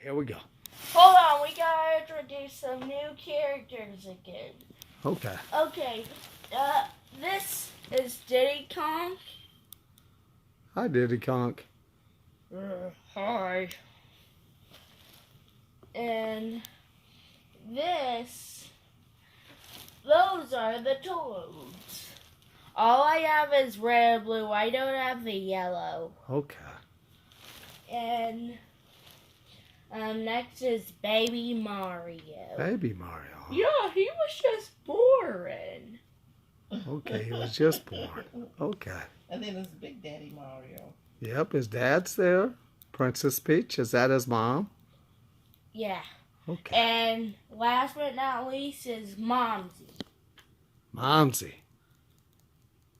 here we go. Hold on, we gotta introduce some new characters again. Okay. Okay, this is Diddy Kong. Hi, Diddy Conk. Hi. And those are the toads. All I have is red and blue. I don't have the yellow. Okay. And next is Baby Mario. Baby Mario. Yeah, he was just born. Okay, he was just born. Okay. And then there's Big Daddy Mario. Yep, his dad's there. Princess Peach, is that his mom? Yeah. Okay. And last but not least is Momsie. Momsie.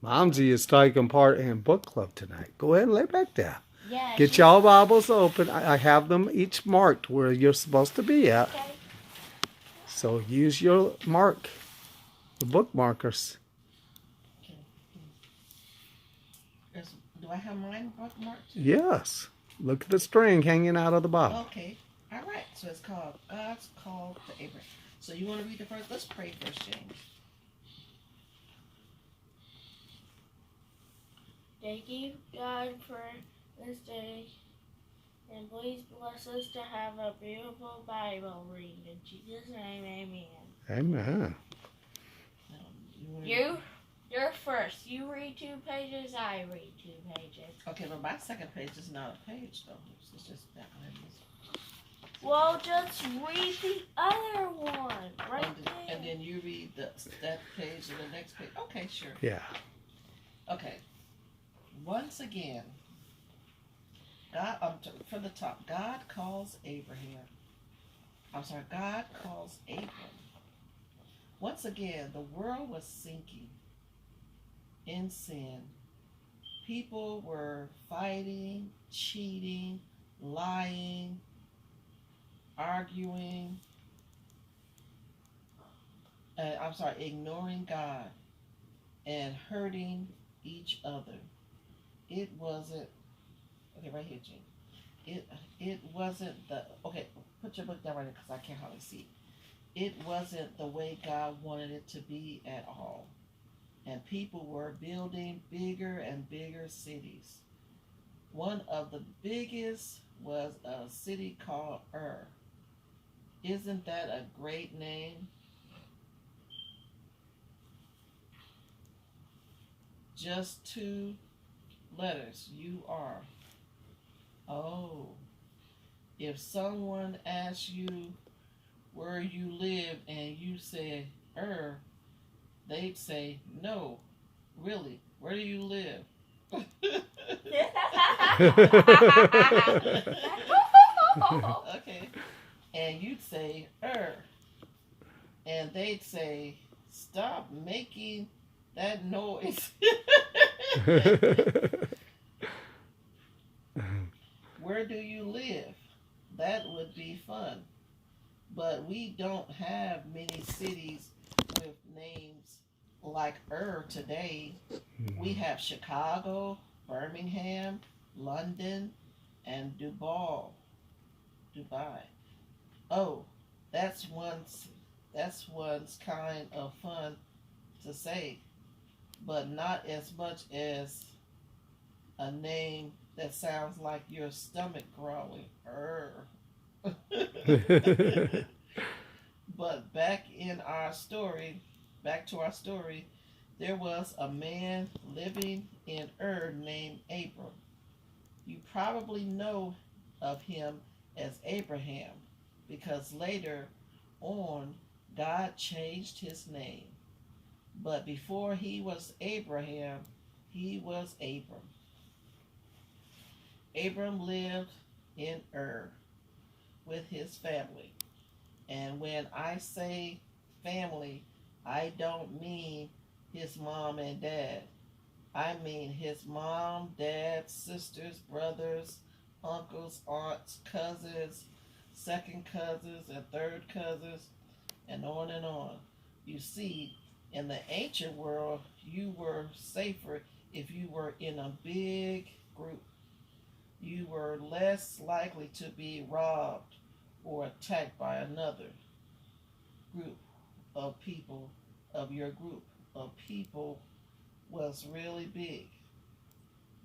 Momsie is taking part in book club tonight. Go ahead and lay back down. Yeah. Get y'all Bibles open. I have them each marked where you're supposed to be at. Okay. So use your mark, the book markers. Okay. Do I have mine bookmarked? Yes. Look at the string hanging out of the Bible. Okay. All right. So it's called God's Call to Abraham. So you want to read the first? Let's pray first, James. Thank you, God, for this day. And please bless us to have a beautiful Bible reading. In Jesus' name, amen. Amen. You're first. You read 2 pages, I read 2 pages. Okay, but my second page is not a page, though. It's just that one. Well, just read the other one right there. And then you read that page and the next page. Okay, sure. Yeah. Okay. Once again, God, from the top, God calls Abraham. God calls Abram. Once again, the world was sinking in sin. People were fighting, cheating, lying, arguing, ignoring God and hurting each other. It wasn't, okay, right here, Gene. It wasn't okay, put your book down right there because I can't hardly see. It wasn't the way God wanted it to be at all. And people were building bigger and bigger cities. One of the biggest was a city called Ur. Isn't that a great name? Just 2 letters, U-R. Oh, if someone asks you where you live and you say they'd say, no, really, where do you live? Okay, and you'd say, and they'd say, stop making that noise. Where do you live? That would be fun. But we don't have many cities with names like today. We have Chicago, Birmingham, London, and Dubai. Oh, that's one's kind of fun to say, but not as much as a name that sounds like your stomach growling. But back to our story, there was a man living in named Abram. You probably know of him as Abraham because later on God changed his name. But before he was Abraham, he was Abram. Abram lived in with his family. And when I say family, I don't mean his mom and dad. I mean his mom, dad, sisters, brothers, uncles, aunts, cousins, second cousins, and third cousins, and on and on. You see, in the ancient world, you were safer if you were in a big group. You were less likely to be robbed or attacked by another group of people, of your group of people, was really big.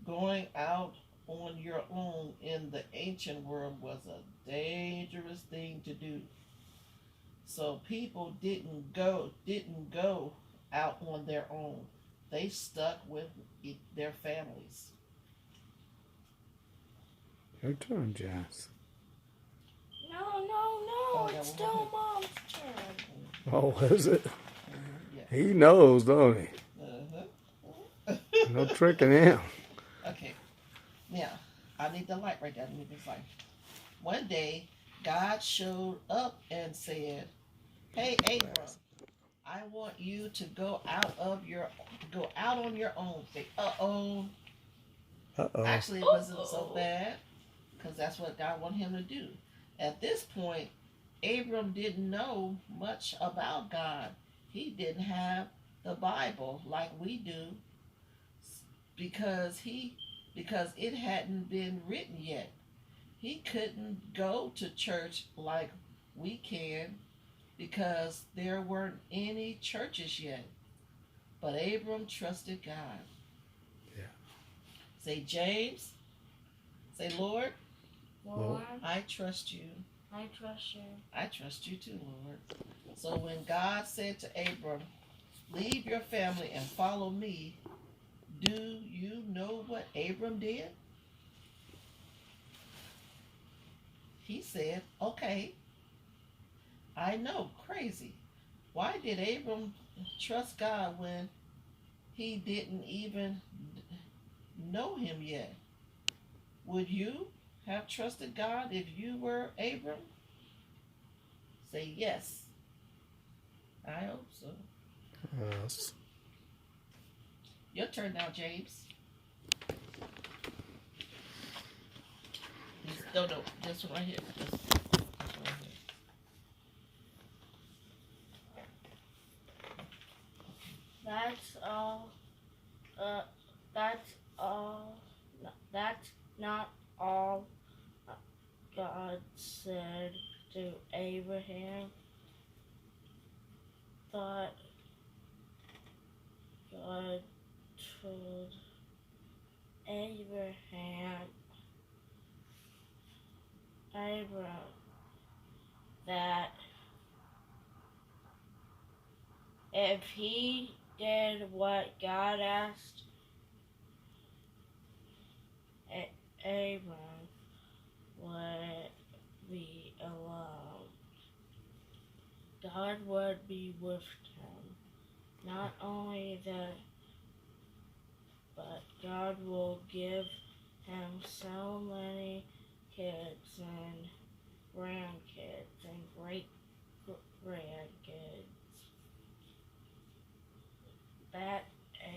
Going out on your own in the ancient world was a dangerous thing to do. So people didn't go out on their own. They stuck with their families. Your turn, Jess. No, no, no. Oh, It's that one. still Mom's turn. Oh, is it? Yeah. He knows, don't he? Uh-huh. No tricking him. Okay. Now, I need the light right there. I need this light. One day, God showed up and said, "Hey, Abram, I want you to go out on your own." Say, "Uh-oh." Uh-oh. Actually, it wasn't so bad because that's what God wanted him to do. At this point, Abram didn't know much about God. He didn't have the Bible like we do because it hadn't been written yet. He couldn't go to church like we can because there weren't any churches yet. But Abram trusted God. Yeah. Say, James. Say, Lord, Lord, I trust you. I trust you. I trust you too, Lord. So when God said to Abram, "Leave your family and follow me," do you know what Abram did? He said, "Okay, I know, crazy. Why did Abram trust God when he didn't even know him yet? Would you have trusted God if you were Abram?" Say yes. I hope so. Yes. Your turn now, James. No, this one right here. This one right here. That's all. That's all. That's not all God said to Abraham. But God told Abram, that if he did what God asked, Abram would be alone. God would be with him. Not only that, but God will give him so many kids and grandkids and great grandkids that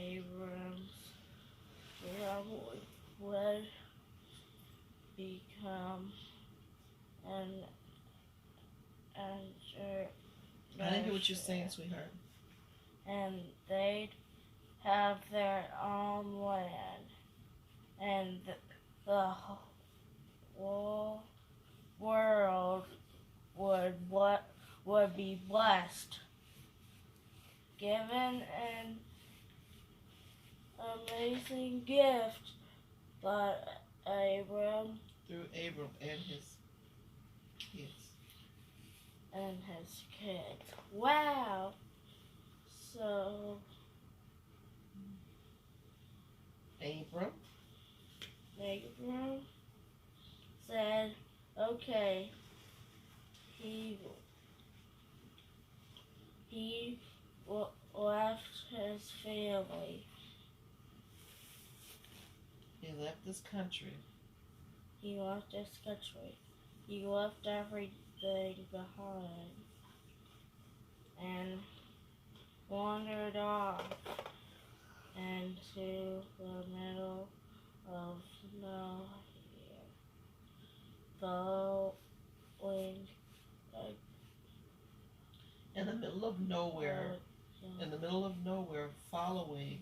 Abram's family would become an I didn't hear what you're saying, sweetheart. and they'd have their own land, and the whole world would be blessed, given an amazing gift, but Abram Through Abram and his kids. and his kids. Wow! So Abram said, okay, he left his family. He left this country. He left his country. He left everything behind and wandered off into the middle of nowhere, following In the middle of nowhere. In the middle of nowhere, following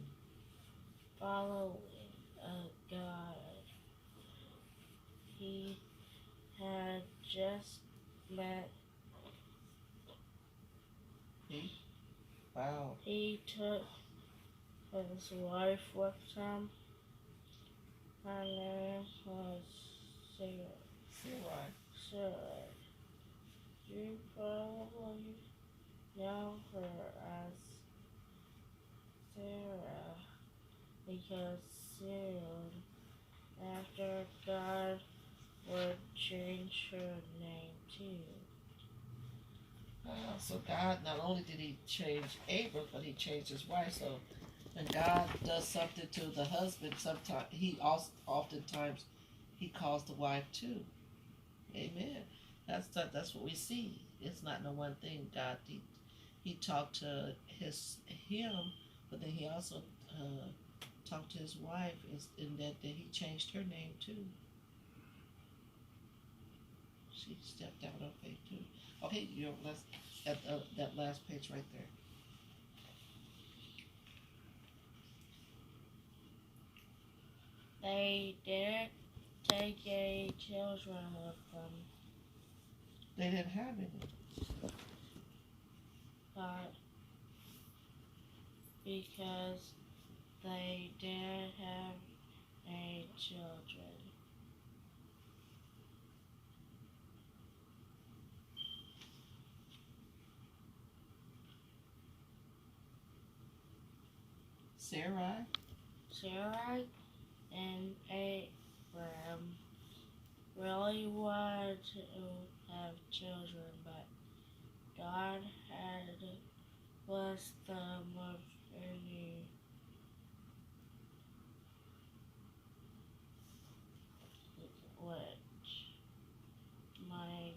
a God he had just but Wow. he took his wife with him. Her name was Sarah. Sarah. You probably know her as Sarah because soon after God would change her name too. So God, not only did he change Abram, but he changed his wife. So when God does something to the husband, sometimes he also oftentimes he calls the wife too. Amen. That's what we see. It's not no one thing. God he talked to him, but then he also talked to his wife, and that he changed her name too. She stepped out on faith too. Okay, let's at that last page right there. They didn't take any children with them, They didn't have any. but because they didn't have any children. Sarai and Abram really wanted to have children, but God had blessed them with any which might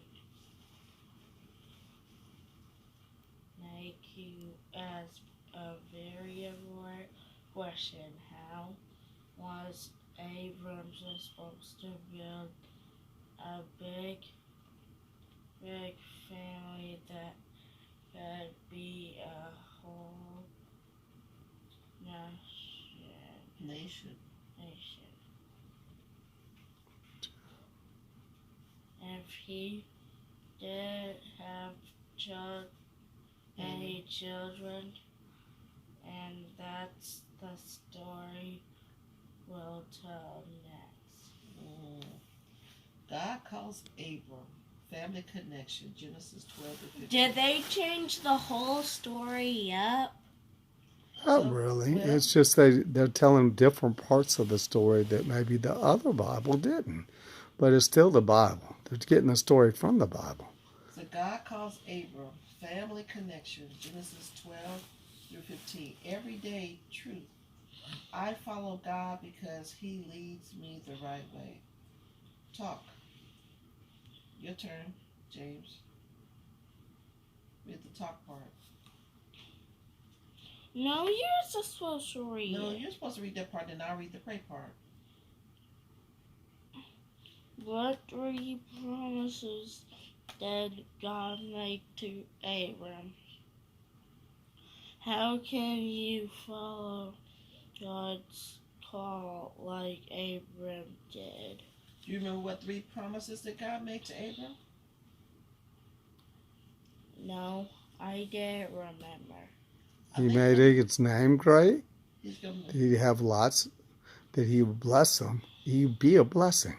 make you ask a very important question. How was Abram supposed to build a big family that could be a whole Nation. If he didn't have any children, and that's the story we'll tell next. God calls Abram. Family connection. Genesis 12:15. Did they change the whole story up? Not really. It's just they're telling different parts of the story that maybe the other Bible didn't. But it's still the Bible. They're getting the story from the Bible. So God calls Abram. Family connection. Genesis 12:15. Everyday truth. I follow God because he leads me the right way. Talk. Your turn, James. Read the talk part. No, you're supposed to read No, it. you're supposed to read that part, then I'll read the pray part. What 3 promises did God make to Abram? How can you follow God's call like Abram did? Do you remember what 3 promises that God made to Abram? No, I didn't remember. He made his name great. He's gonna... He'd have lots, that he would bless them. He'd be a blessing.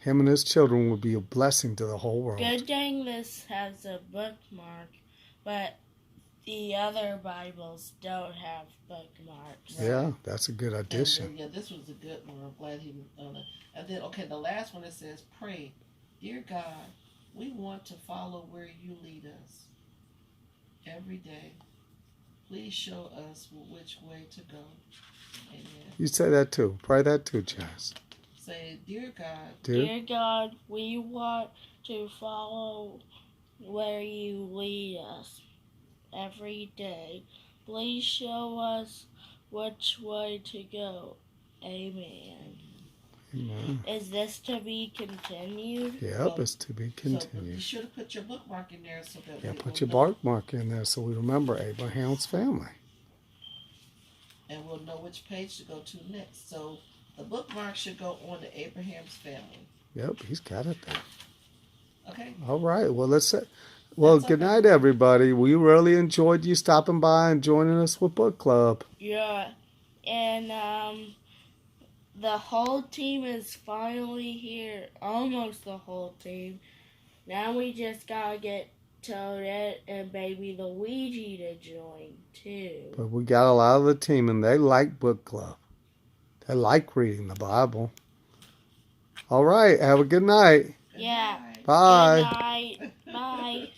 Him and his children would be a blessing to the whole world. Good thing this has a bookmark, but the other Bibles don't have bookmarks. Yeah, that's a good addition. Yeah, this was a good one. I'm glad he was on it. And then, okay, the last one, it says, pray. Dear God, we want to follow where you lead us every day. Please show us which way to go. Amen. You say that too. Pray that too, Jazz. Say, Dear God. Dear God, we want to follow where you lead us every day. Please show us which way to go. Amen. Amen. Is this to be continued? Yep, it's to be continued. So you should have put your bookmark in there so that put your bookmark in there so we remember Abraham's family. And we'll know which page to go to next. So the bookmark should go on to Abraham's family. Yep, he's got it there. Okay. All right. Well, well, That's good okay. night, everybody. We really enjoyed you stopping by and joining us with book club. Yeah. And the whole team is finally here. Almost the whole team. Now we just gotta get Toadette and Baby Luigi to join too. But we got a lot of the team, and they like book club. They like reading the Bible. All right. Have a good night. Good Yeah. night. Good Bye. night. Bye.